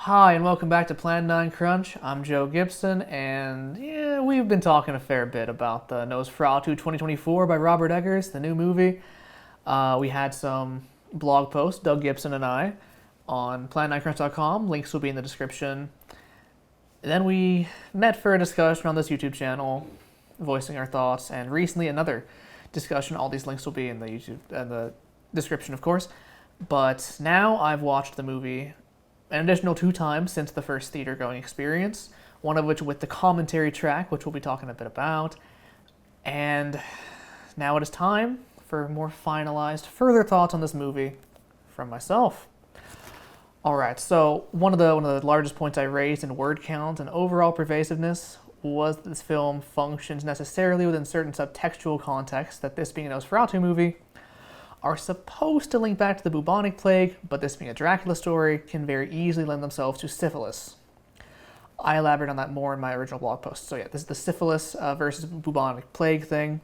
Hi, and welcome back to Plan 9 Crunch. I'm Joe Gibson, and yeah, we've been talking a fair bit about the Nosferatu 2024 by Robert Eggers, the new movie. We had some blog posts, Doug Gibson and I, on plan9crunch.com. Links will be in the description. And then we met for a discussion on this YouTube channel, voicing our thoughts, and recently another discussion. All these links will be in the YouTube and the description, of course. But now I've watched the movie an additional 2 times since the first theater-going experience, one of which with the commentary track, which we'll be talking a bit about. And now it is time for more finalized, further thoughts on this movie from myself. Alright, so one of the largest points I raised in word count and overall pervasiveness was that this film functions necessarily within certain subtextual contexts, that this being a Nosferatu movie are supposed to link back to the bubonic plague, but this being a Dracula story can very easily lend themselves to syphilis. I elaborate on that more in my original blog post. So yeah, this is the syphilis versus bubonic plague thing.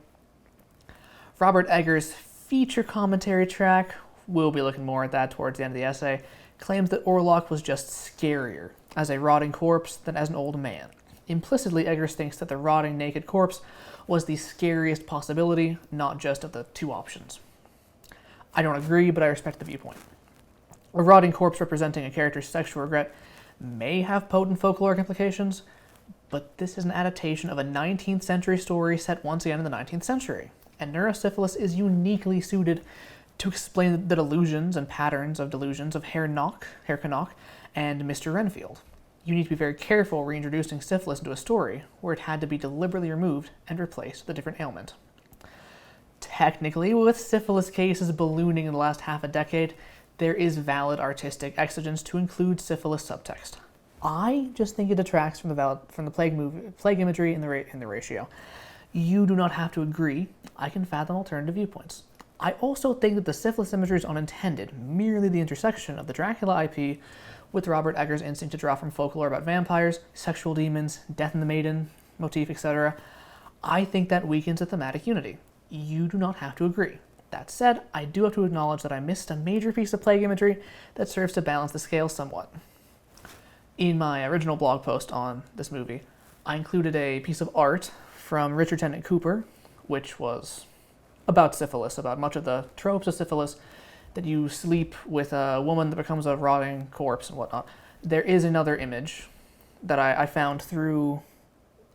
Robert Eggers' feature commentary track, we'll be looking more at that towards the end of the essay, claims that Orlok was just scarier as a rotting corpse than as an old man. Implicitly, Eggers thinks that the rotting naked corpse was the scariest possibility, not just of the 2 options. I don't agree, but I respect the viewpoint. A rotting corpse representing a character's sexual regret may have potent folkloric implications, but this is an adaptation of a 19th century story set once again in the 19th century, and neurosyphilis is uniquely suited to explain the delusions and patterns of delusions of Herr Canuck, and Mr. Renfield. You need to be very careful reintroducing syphilis into a story where it had to be deliberately removed and replaced with a different ailment. Technically, with syphilis cases ballooning in the last half a decade, there is valid artistic exigence to include syphilis subtext. I just think it detracts from the plague imagery in the ratio. You do not have to agree. I can fathom alternative viewpoints. I also think that the syphilis imagery is unintended, merely the intersection of the Dracula IP with Robert Eggers' instinct to draw from folklore about vampires, sexual demons, death in the maiden motif, etc. I think that weakens the thematic unity. You do not have to agree. That said, I do have to acknowledge that I missed a major piece of plague imagery that serves to balance the scale somewhat. In my original blog post on this movie, I included a piece of art from Richard Tennant Cooper, which was about syphilis, about much of the tropes of syphilis, that you sleep with a woman that becomes a rotting corpse and whatnot. There is another image that I found through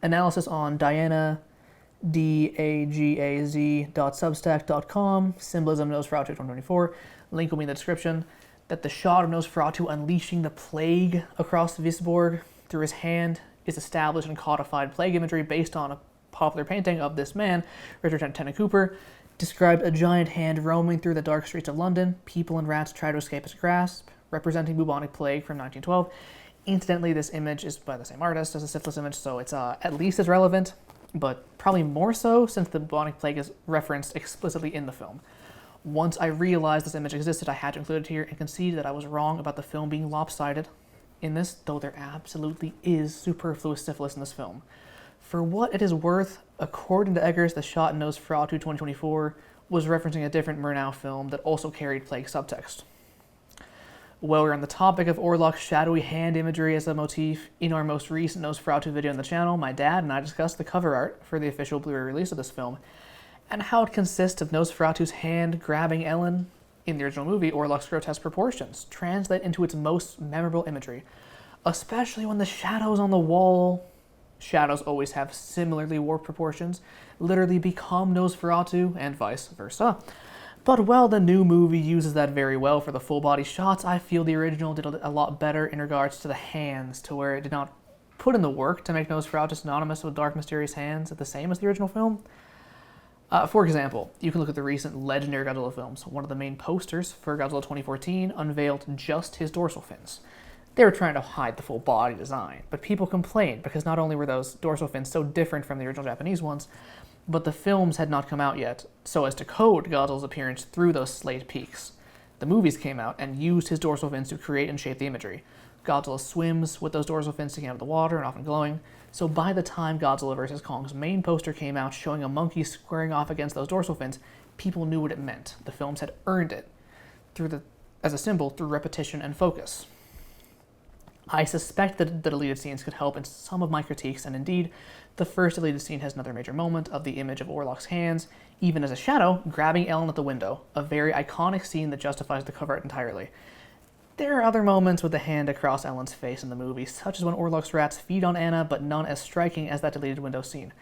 analysis on DAGAZ.substack.com, Symbolism Nosferatu 2024, link will be in the description, that the shot of Nosferatu unleashing the plague across Visborg through his hand is established and codified plague imagery based on a popular painting of this man, Richard Tennant Cooper, described a giant hand roaming through the dark streets of London. People and rats try to escape its grasp, representing bubonic plague from 1912. Incidentally, this image is by the same artist as the syphilis image, so it's at least as relevant, but probably more so since the bubonic plague is referenced explicitly in the film. Once I realized this image existed, I had to include it here and concede that I was wrong about the film being lopsided in this, though there absolutely is superfluous syphilis in this film. For what it is worth, according to Eggers, the shot in Nosferatu 2024 was referencing a different Murnau film that also carried plague subtext. While we're on the topic of Orlok's shadowy hand imagery as a motif, in our most recent Nosferatu video on the channel, my dad and I discussed the cover art for the official Blu-ray release of this film, and how it consists of Nosferatu's hand grabbing Ellen. In the original movie, Orlok's grotesque proportions translate into its most memorable imagery, especially when the shadows on the wall, shadows always have similarly warped proportions, literally become Nosferatu, and vice versa. But while the new movie uses that very well for the full body shots, I feel the original did a lot better in regards to the hands, to where it did not put in the work to make Nosferatu synonymous with dark, mysterious hands the same as the original film. For example, you can look at the recent legendary Godzilla films. One of the main posters for Godzilla 2014 unveiled just his dorsal fins. They were trying to hide the full body design, but people complained because not only were those dorsal fins so different from the original Japanese ones, but the films had not come out yet, so as to code Godzilla's appearance through those slate peaks. The movies came out and used his dorsal fins to create and shape the imagery. Godzilla swims with those dorsal fins sticking out of the water and often glowing, so by the time Godzilla vs. Kong's main poster came out showing a monkey squaring off against those dorsal fins, people knew what it meant. The films had earned it as a symbol through repetition and focus. I suspect that the deleted scenes could help in some of my critiques, and indeed, the first deleted scene has another major moment of the image of Orlok's hands, even as a shadow, grabbing Ellen at the window, a very iconic scene that justifies the cover art entirely. There are other moments with the hand across Ellen's face in the movie, such as when Orlok's rats feed on Anna, but none as striking as that deleted window scene.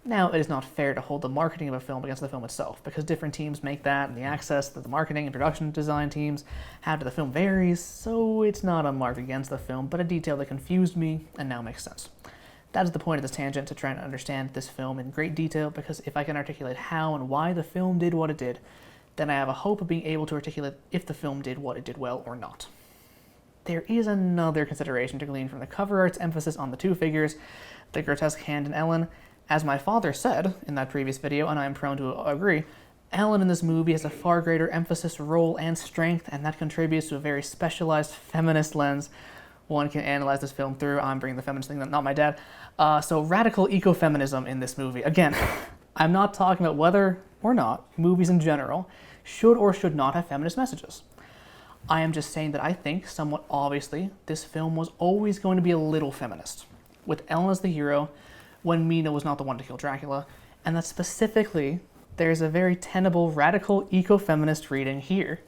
Now, it is not fair to hold the marketing of a film against the film itself, because different teams make that, and the access that the marketing and production design teams have to the film varies, so it's not a mark against the film, but a detail that confused me and now makes sense. That is the point of this tangent, to try and understand this film in great detail, because if I can articulate how and why the film did what it did, then I have a hope of being able to articulate if the film did what it did well or not. There is another consideration to glean from the cover art's emphasis on the two figures, the grotesque hand and Ellen. As my father said in that previous video, and I am prone to agree, Ellen in this movie has a far greater emphasis, role, and strength, and that contributes to a very specialized feminist lens one can analyze this film through. I'm bringing the feminist thing, not my dad. So radical ecofeminism in this movie. Again, I'm not talking about whether or not movies in general should or should not have feminist messages. I am just saying that I think, somewhat obviously, this film was always going to be a little feminist, with Ellen as the hero, when Mina was not the one to kill Dracula, and that specifically, there's a very tenable, radical, ecofeminist reading here.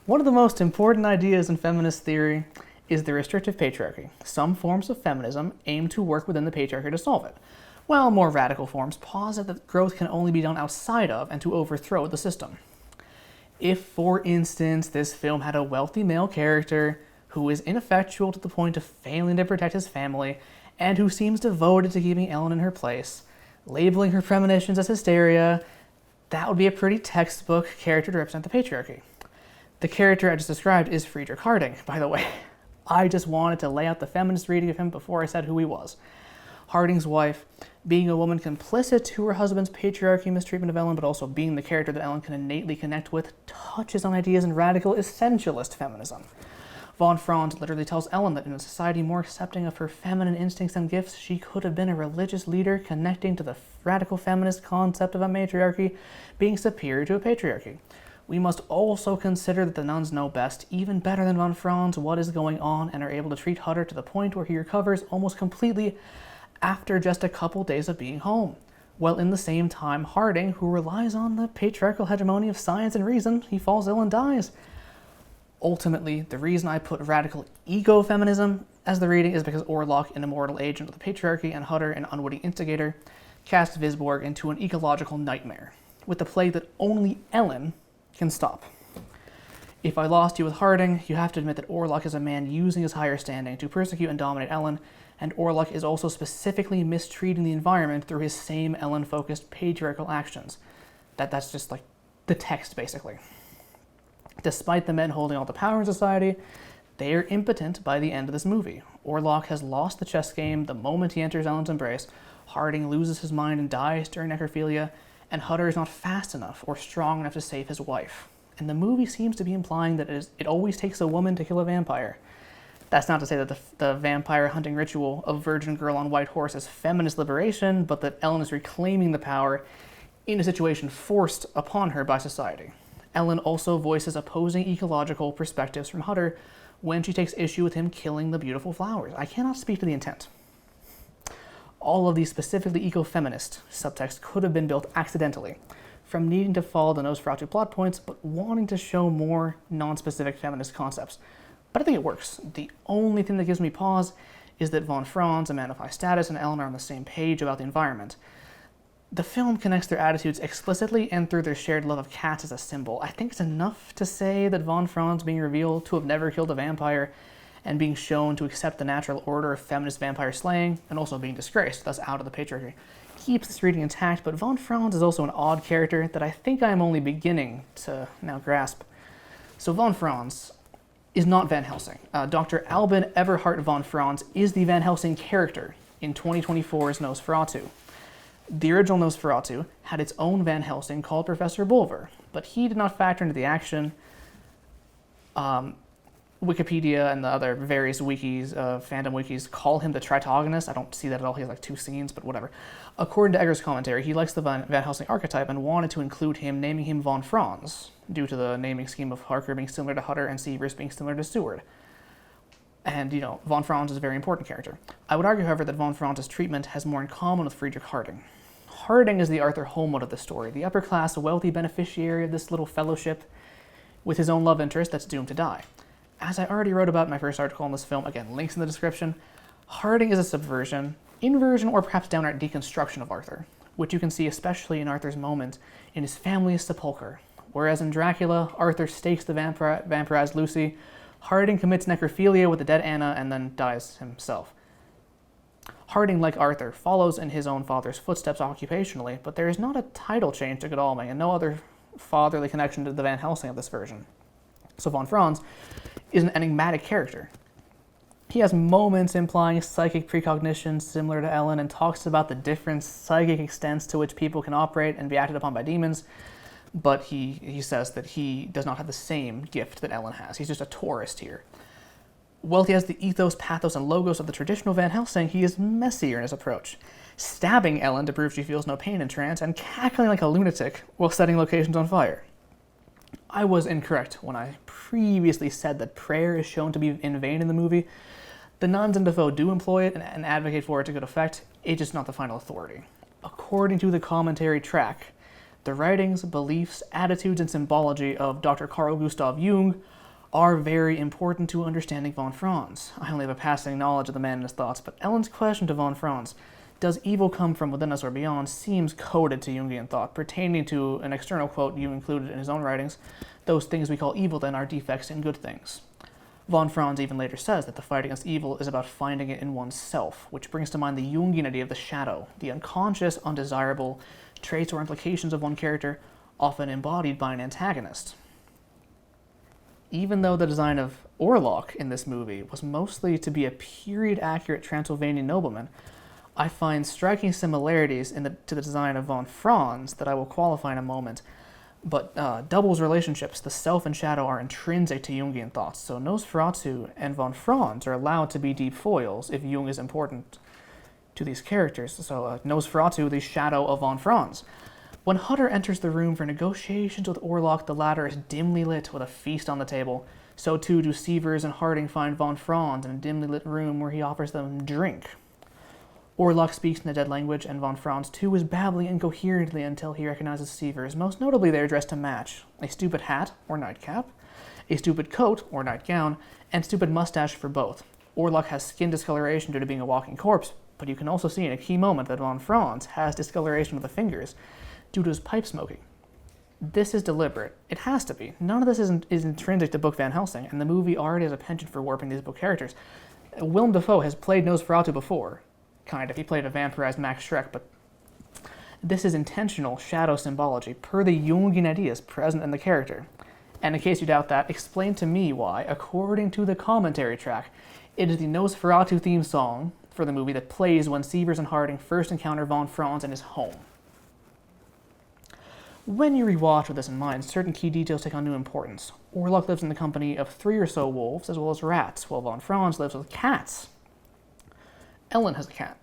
One of the most important ideas in feminist theory is the restrictive patriarchy. Some forms of feminism aim to work within the patriarchy to solve it, while more radical forms posit that growth can only be done outside of and to overthrow the system. If, for instance, this film had a wealthy male character who is ineffectual to the point of failing to protect his family, and who seems devoted to keeping Ellen in her place, labeling her premonitions as hysteria, that would be a pretty textbook character to represent the patriarchy. The character I just described is Friedrich Harding, by the way. I just wanted to lay out the feminist reading of him before I said who he was. Harding's wife, being a woman complicit to her husband's patriarchy mistreatment of Ellen, but also being the character that Ellen can innately connect with, touches on ideas in radical essentialist feminism. Von Franz literally tells Ellen that in a society more accepting of her feminine instincts and gifts, she could have been a religious leader connecting to the radical feminist concept of a matriarchy being superior to a patriarchy. We must also consider that the nuns know best, even better than von Franz, what is going on, and are able to treat Hutter to the point where he recovers almost completely after just a couple days of being home. While in the same time, Harding, who relies on the patriarchal hegemony of science and reason, he falls ill and dies. Ultimately, the reason I put radical ecofeminism as the reading is because Orlok, an immortal agent of the patriarchy, and Hutter, an unwitting instigator, cast Visborg into an ecological nightmare, with the plague that only Ellen can stop. If I lost you with Harding, you have to admit that Orlok is a man using his higher standing to persecute and dominate Ellen, and Orlok is also specifically mistreating the environment through his same Ellen-focused patriarchal actions. That's just like the text, basically. Despite the men holding all the power in society, they are impotent by the end of this movie. Orlok has lost the chess game the moment he enters Ellen's embrace, Harding loses his mind and dies during necrophilia, and Hutter is not fast enough or strong enough to save his wife. And the movie seems to be implying that it always takes a woman to kill a vampire. That's not to say that the vampire hunting ritual of virgin girl on white horse is feminist liberation, but that Ellen is reclaiming the power in a situation forced upon her by society. Ellen also voices opposing ecological perspectives from Hutter when she takes issue with him killing the beautiful flowers. I cannot speak to the intent. All of these specifically ecofeminist subtexts could have been built accidentally, from needing to follow the Nosferatu plot points, but wanting to show more non-specific feminist concepts. But I think it works. The only thing that gives me pause is that von Franz, a man of high status, and Ellen are on the same page about the environment. The film connects their attitudes explicitly and through their shared love of cats as a symbol. I think it's enough to say that von Franz being revealed to have never killed a vampire and being shown to accept the natural order of feminist vampire slaying, and also being disgraced, thus out of the patriarchy, keeps this reading intact, but von Franz is also an odd character that I think I am only beginning to now grasp. So von Franz is not Van Helsing. Dr. Albin Everhart von Franz is the Van Helsing character in 2024's Nosferatu. The original Nosferatu had its own Van Helsing called Professor Bulver, but he did not factor into the action. Wikipedia and the other various wikis, fandom wikis, call him the Tritogonist. I don't see that at all. He has like 2 scenes, but whatever. According to Egger's commentary, he likes the Van Helsing archetype and wanted to include him, naming him von Franz, due to the naming scheme of Harker being similar to Hutter and Seavers being similar to Seward. And, von Franz is a very important character. I would argue, however, that von Franz's treatment has more in common with Friedrich Harding. Harding is the Arthur Holmwood of the story, the upper-class, wealthy beneficiary of this little fellowship with his own love interest that's doomed to die. As I already wrote about in my first article on this film, again, links in the description, Harding is a subversion, inversion, or perhaps downright deconstruction of Arthur, which you can see especially in Arthur's moment in his family's sepulchre. Whereas in Dracula, Arthur stakes the vampirized Lucy, Harding commits necrophilia with the dead Anna and then dies himself. Harding, like Arthur, follows in his own father's footsteps occupationally, but there is not a title change to Godalming and no other fatherly connection to the Van Helsing of this version. So von Franz is an enigmatic character. He has moments implying psychic precognition similar to Ellen and talks about the different psychic extents to which people can operate and be acted upon by demons, but he says that he does not have the same gift that Ellen has. He's just a tourist here. While he has the ethos, pathos, and logos of the traditional Van Helsing, he is messier in his approach, stabbing Ellen to prove she feels no pain in trance and cackling like a lunatic while setting locations on fire. I was incorrect when I previously said that prayer is shown to be in vain in the movie. The nuns and Defoe do employ it and advocate for it to good effect. It's just not the final authority. According to the commentary track, the writings, beliefs, attitudes, and symbology of Dr. Carl Gustav Jung are very important to understanding von Franz. I only have a passing knowledge of the man and his thoughts, but Ellen's question to von Franz, does evil come from within us or beyond, seems coded to Jungian thought, pertaining to an external quote Jung included in his own writings, those things we call evil then are defects in good things. Von Franz even later says that the fight against evil is about finding it in oneself, which brings to mind the Jungian idea of the shadow, the unconscious, undesirable traits or implications of one character, often embodied by an antagonist. Even though the design of Orlok in this movie was mostly to be a period-accurate Transylvanian nobleman, I find striking similarities to the design of von Franz that I will qualify in a moment. But Double's relationships, the self and shadow, are intrinsic to Jungian thoughts, so Nosferatu and von Franz are allowed to be deep foils if Jung is important to these characters. So Nosferatu, the shadow of von Franz. When Hutter enters the room for negotiations with Orlok, the latter is dimly lit with a feast on the table. So too do Sievers and Harding find von Franz in a dimly lit room where he offers them drink. Orlok speaks in a dead language, and von Franz too is babbling incoherently until he recognizes Sievers. Most notably, they are dressed to match: a stupid hat, or nightcap, a stupid coat, or nightgown, and stupid mustache for both. Orlok has skin discoloration due to being a walking corpse, but you can also see in a key moment that von Franz has discoloration of the fingers due to his pipe smoking. This is deliberate. It has to be. None of this is intrinsic to Book Van Helsing, and the movie already has a penchant for warping these book characters. Willem Dafoe has played Nosferatu before. Kind of. He played a vampirized Max Schreck, but this is intentional shadow symbology, per the Jungian ideas present in the character. And in case you doubt that, explain to me why, according to the commentary track, it is the Nosferatu theme song for the movie that plays when Sievers and Harding first encounter von Franz in his home. When you rewatch with this in mind, certain key details take on new importance. Orlok lives in the company of 3 or so wolves, as well as rats, while von Franz lives with cats. Ellen has a cat.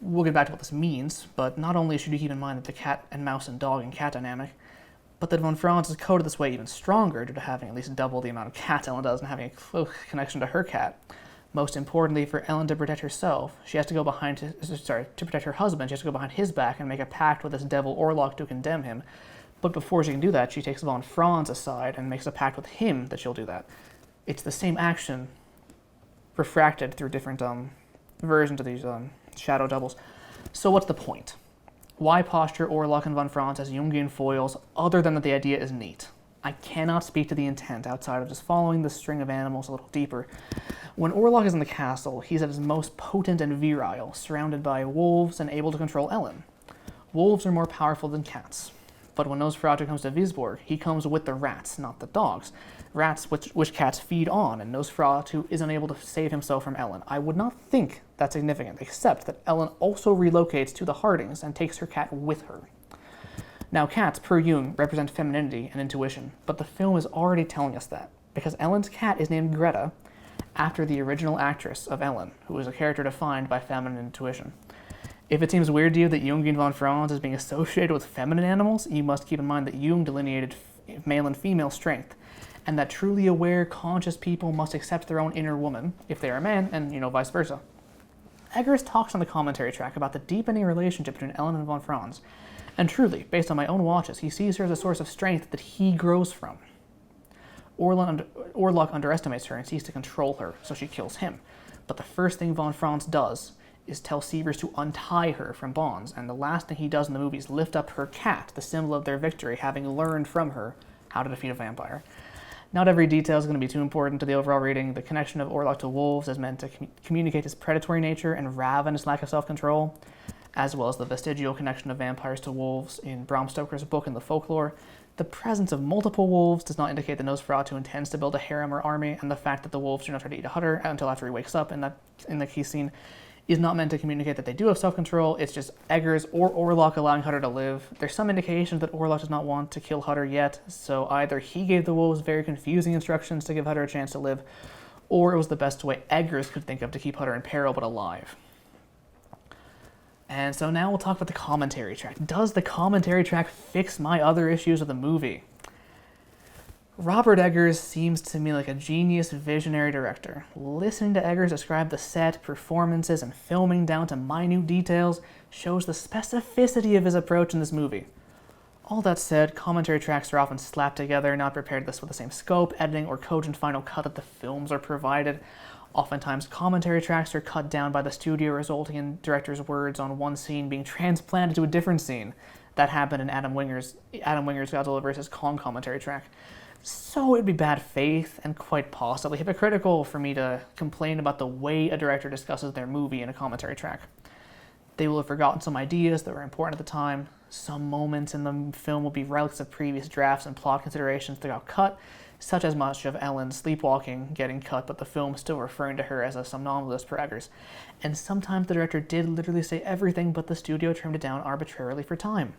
We'll get back to what this means, but not only should you keep in mind that the cat and mouse and dog and cat dynamic, but that von Franz is coded this way even stronger due to having at least double the amount of cats Ellen does and having a close connection to her cat. Most importantly, for Ellen to protect herself, to protect her husband, she has to go behind his back and make a pact with this devil Orlok to condemn him. But before she can do that, she takes von Franz aside and makes a pact with him that she'll do that. It's the same action refracted through different versions of these shadow doubles. So what's the point? Why posture Orlok and von Franz as Jungian foils other than that the idea is neat? I cannot speak to the intent outside of just following the string of animals a little deeper. When Orlok is in the castle, he's at his most potent and virile, surrounded by wolves and able to control Ellen. Wolves are more powerful than cats. But when Nosferatu comes to Visborg, he comes with the rats, not the dogs. Rats which cats feed on, and Nosferatu is unable to save himself from Ellen. I would not think that's significant, except that Ellen also relocates to the Hardings and takes her cat with her. Now, cats, per Jung, represent femininity and intuition, but the film is already telling us that, because Ellen's cat is named Greta, after the original actress of Ellen, who is a character defined by feminine intuition. If it seems weird to you that Jungian von Franz is being associated with feminine animals, you must keep in mind that Jung delineated male and female strength, and that truly aware, conscious people must accept their own inner woman, if they are a man, and, vice versa. Eggers talks on the commentary track about the deepening relationship between Ellen and von Franz, and truly, based on my own watches, he sees her as a source of strength that he grows from. Orlok underestimates her and seeks to control her, so she kills him. But the first thing von Franz does is tell Sievers to untie her from bonds, and the last thing he does in the movie is lift up her cat, the symbol of their victory, having learned from her how to defeat a vampire. Not every detail is going to be too important to the overall reading. The connection of Orlok to wolves is meant to communicate his predatory nature and ravenous lack of self-control, as well as the vestigial connection of vampires to wolves in Bram Stoker's book and the folklore. The presence of multiple wolves does not indicate that Nosferatu intends to build a harem or army, and the fact that the wolves do not try to eat a Hutter until after he wakes up in the key scene is not meant to communicate that they do have self-control. It's just Eggers or Orlok allowing Hutter to live. There's some indications that Orlok does not want to kill Hutter yet, so either he gave the wolves very confusing instructions to give Hutter a chance to live, or it was the best way Eggers could think of to keep Hutter in peril but alive. And so now we'll talk about the commentary track. Does the commentary track fix my other issues of the movie? Robert Eggers seems to me like a genius visionary director. Listening to Eggers describe the set, performances, and filming down to minute details shows the specificity of his approach in this movie. All that said, commentary tracks are often slapped together, not prepared with the same scope, editing, or cogent final cut that the films are provided. Oftentimes, commentary tracks are cut down by the studio, resulting in director's words on one scene being transplanted to a different scene. That happened in Adam Winger's Godzilla vs. Kong commentary track. So it'd be bad faith and quite possibly hypocritical for me to complain about the way a director discusses their movie in a commentary track. They will have forgotten some ideas that were important at the time. Some moments in the film will be relics of previous drafts and plot considerations that got cut, such as much of Ellen's sleepwalking getting cut, but the film still referring to her as a somnambulist per Eggers. And sometimes the director did literally say everything, but the studio trimmed it down arbitrarily for time.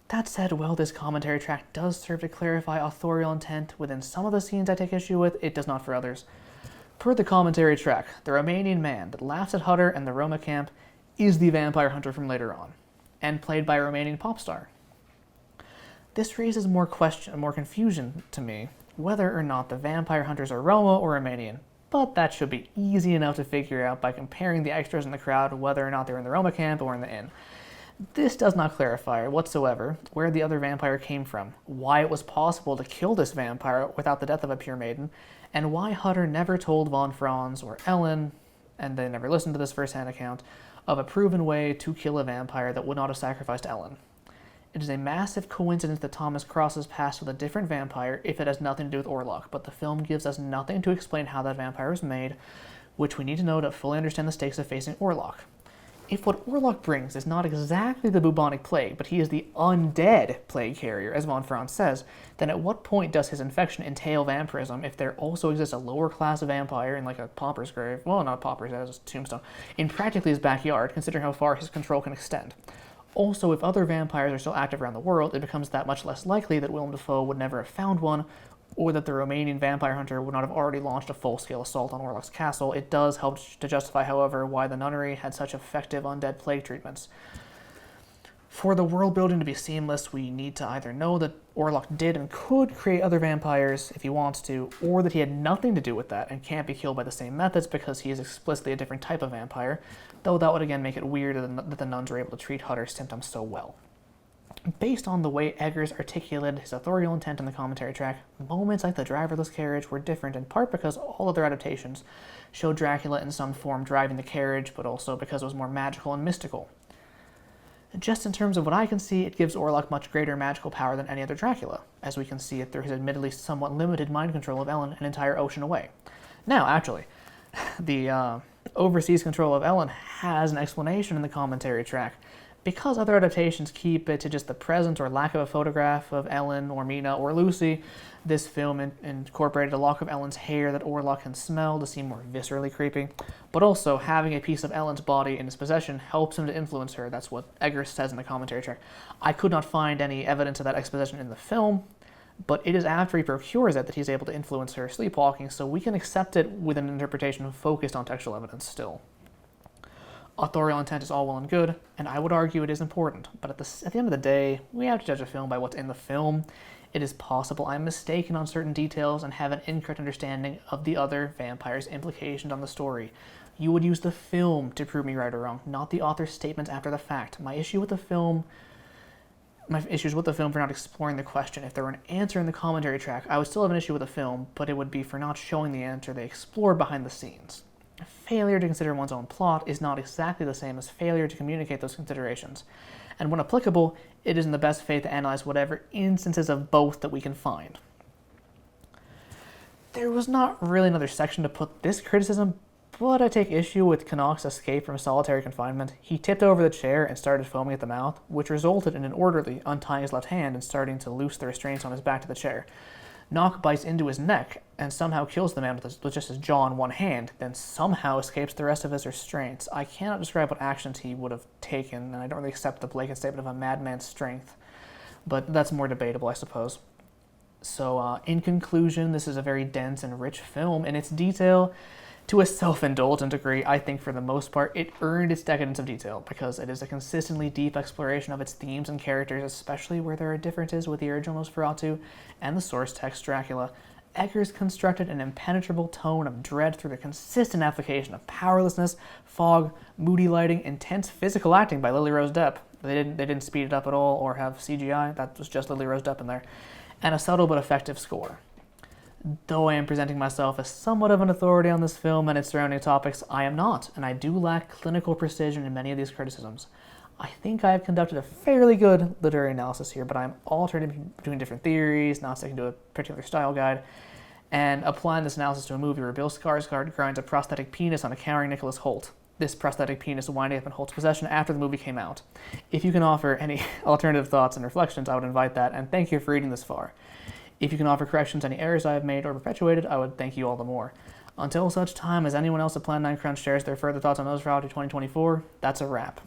That said, while this commentary track does serve to clarify authorial intent within some of the scenes I take issue with, it does not for others. Per the commentary track, the Romanian man that laughs at Hutter and the Roma camp is the vampire hunter from later on, and played by a Romanian pop star. This raises more confusion to me, whether or not the vampire hunters are Roma or Romanian, but that should be easy enough to figure out by comparing the extras in the crowd, whether or not they're in the Roma camp or in the inn. This does not clarify whatsoever where the other vampire came from, why it was possible to kill this vampire without the death of a pure maiden, and why Hutter never told von Franz or Ellen, and they never listened to this first-hand account, of a proven way to kill a vampire that would not have sacrificed Ellen. It is a massive coincidence that Thomas crosses paths with a different vampire if it has nothing to do with Orlok, but the film gives us nothing to explain how that vampire was made, which we need to know to fully understand the stakes of facing Orlok. If what Orlok brings is not exactly the bubonic plague, but he is the undead plague carrier, as von Franz says, then at what point does his infection entail vampirism if there also exists a lower class vampire in like a pauper's grave, well, not a pauper's, that is a tombstone, in practically his backyard, considering how far his control can extend? Also, if other vampires are still active around the world, it becomes that much less likely that Willem Dafoe would never have found one, or that the Romanian vampire hunter would not have already launched a full-scale assault on Orlok's castle. It does help to justify, however, why the nunnery had such effective undead plague treatments. For the world building to be seamless, we need to either know that Orlok did and could create other vampires if he wants to, or that he had nothing to do with that and can't be killed by the same methods because he is explicitly a different type of vampire, though that would again make it weird that the nuns were able to treat Hutter's symptoms so well. Based on the way Eggers articulated his authorial intent in the commentary track, moments like the driverless carriage were different in part because all other adaptations showed Dracula in some form driving the carriage, but also because it was more magical and mystical. Just in terms of what I can see, it gives Orlok much greater magical power than any other Dracula, as we can see it through his admittedly somewhat limited mind control of Ellen an entire ocean away. Now, actually, the overseas control of Ellen has an explanation in the commentary track. Because other adaptations keep it to just the presence or lack of a photograph of Ellen or Mina or Lucy, this film incorporated a lock of Ellen's hair that Orlok can smell to seem more viscerally creepy. But also, having a piece of Ellen's body in his possession helps him to influence her. That's what Eggers says in the commentary track. I could not find any evidence of that exposition in the film, but it is after he procures it that he's able to influence her sleepwalking, so we can accept it with an interpretation focused on textual evidence still. Authorial intent is all well and good, and I would argue it is important, but at the end of the day, we have to judge a film by what's in the film. It is possible I'm mistaken on certain details and have an incorrect understanding of the other vampires' implications on the story. You would use the film to prove me right or wrong, not the author's statements after the fact. My issues with the film for not exploring the question. If there were an answer in the commentary track, I would still have an issue with the film, but it would be for not showing the answer they explored behind the scenes. Failure to consider one's own plot is not exactly the same as failure to communicate those considerations. And when applicable, it is in the best faith to analyze whatever instances of both that we can find. There was not really another section to put this criticism, but I take issue with Connacht's escape from solitary confinement. He tipped over the chair and started foaming at the mouth, which resulted in an orderly untying his left hand and starting to loose the restraints on his back to the chair. Knock bites into his neck and somehow kills the man with just his jaw in one hand, then somehow escapes the rest of his restraints. I cannot describe what actions he would have taken, and I don't really accept the blatant statement of a madman's strength, but that's more debatable, I suppose. So, in conclusion, this is a very dense and rich film in its detail. To a self-indulgent degree, I think for the most part, it earned its decadence of detail because it is a consistently deep exploration of its themes and characters, especially where there are differences with the original Nosferatu and the source text Dracula. Eggers constructed an impenetrable tone of dread through the consistent application of powerlessness, fog, moody lighting, intense physical acting by Lily Rose Depp. They didn't speed it up at all or have CGI, that was just Lily Rose Depp in there. And a subtle but effective score. Though I am presenting myself as somewhat of an authority on this film and its surrounding topics, I am not, and I do lack clinical precision in many of these criticisms. I think I have conducted a fairly good literary analysis here, but I am alternating between different theories, not sticking to a particular style guide, and applying this analysis to a movie where Bill Skarsgård grinds a prosthetic penis on a cowering Nicholas Hoult. This prosthetic penis winding up in Holt's possession after the movie came out. If you can offer any alternative thoughts and reflections, I would invite that, and thank you for reading this far. If you can offer corrections to any errors I have made or perpetuated, I would thank you all the more. Until such time as anyone else at Plan 9 Crunch shares their further thoughts on Nosferatu 2024, that's a wrap.